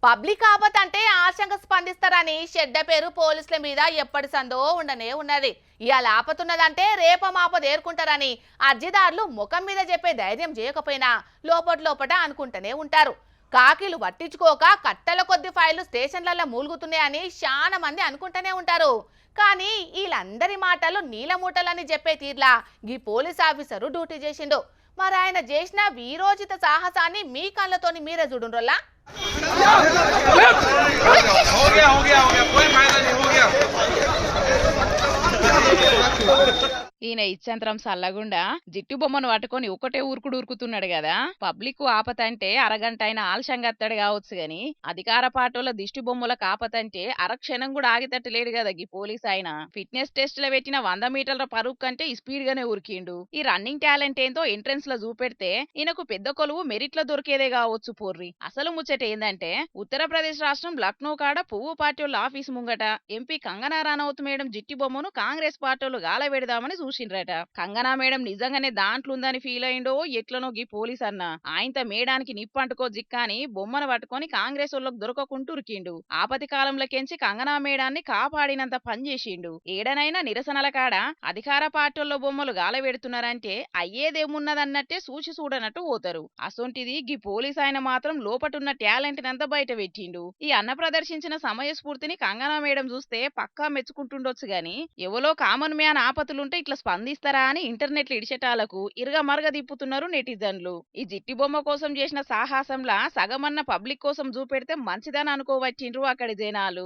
Public ఆపత్ అంటే ఆశంక స్పందిస్తారని చెడ్డ పేరు పోలీసుల మీద ఎప్పటి సందో ఉండనే ఉన్నది. ఇవాళ ఆపతున్నదంటే రేపమాపద ఏర్కుంటారని అర్జీదారులు ముఖం మీద చెప్పే ధైర్యం చేయకపోయినా లోపట అనుకుంటూనే ఉంటారు. కాకిలు పట్టించుకోక కట్టల కొద్ది ఫైళ్లు స్టేషన్లలో మూలుగుతున్నాయని చాలా మంది అనుకుంటూనే ఉంటారు. కానీ వీళ్ళందరి మాటలు నీలమూటలని చెప్పే తీర్లా ఈ పోలీస్ ఆఫీసరు డ్యూటీ చేసిండు. మరి ఆయన చేసిన వీరోచిత సాహసాన్ని మీ కళ్ళతోని మీరే చూడుండ్రల్లా. हो गया कोई फायदा नहीं हो गया। ఈయన ఇచ్చంతరం సల్లగుండా జిట్టు బొమ్మను పట్టుకొని ఒకటే ఊరుకుడు ఉరుకుతున్నాడు కదా. పబ్లిక్ ఆపతంటే అరగంట అయిన ఆలస్యంగా కావచ్చు గాని అధికార పార్టీల దిష్టి బొమ్మలకు ఆపతంటే అరక్షణం కూడా ఆగితట్టలేడు కదా ఈ పోలీస్ ఆయన. ఫిట్నెస్ టెస్ట్ లో పెట్టిన 100 మీటర్ల పరుగు కంటే స్పీడ్ గానే ఉరికిండు. ఈ రన్నింగ్ టాలెంట్ ఏందో ఎంట్రన్స్ లో చూపెడితే ఈయనకు పెద్ద కొలువు మెరిట్ లో దొరికేదే కావచ్చు పోర్రి. అసలు ముచ్చట ఏందంటే ఉత్తరప్రదేశ్ రాష్ట్రం లక్నో కాడ పువ్వు పార్టీల ఆఫీస్ ముంగట ఎంపీ కంగనా రనౌత్ మేడం జిట్టి బొమ్మను కాంగ్రెస్ పార్టీలు గాల పెడదామని చూసిండ్రట. కంగనా మేడం నిజంగానే దాంట్లో ఉందని ఫీల్ అయిండో ఎట్లనో గీ పోలీస్ అన్న ఆయనతో మేడానికి నిప్పంటుకో జిక్కాని బొమ్మను పట్టుకొని కాంగ్రెస్ వాళ్ళకు దొరకకుంటూ ఉరికిండు. ఆపతి కాలంలోకెంచి కంగనా మేడాన్ని కాపాడినంత పని చేసిండు. ఏడనైనా నిరసనల కాడ అధికార పార్టీల్లో బొమ్మలు గాల పెడుతున్నారంటే అయ్యేదేమున్నదన్నట్టే సూచి చూడనట్టు పోతారు. అసొంటిది గీ పోలీస్ ఆయన మాత్రం లోపటున్న టాలెంట్ నంతా బయట పెట్టిండు. ఈ అన్న ప్రదర్శించిన సమయస్ఫూర్తిని కంగనా మేడం చూస్తే పక్కా మెచ్చుకుంటుండొచ్చు గాని ఎవలో కామన్ మ్యాన్ ఆపతులుంటే ఇట్లా స్పందిస్తారా అని ఇంటర్నెట్ ఇడిచేటాలకు ఇరుగ మరగ దిప్పుతున్నారు నెటిజన్లు. ఈ జిట్టి బొమ్మ కోసం చేసిన సాహసంలా సగమన్న పబ్లిక్ కోసం చూపెడితే మంచిదని అనుకోవచ్చిండ్రు అక్కడి జనాలు.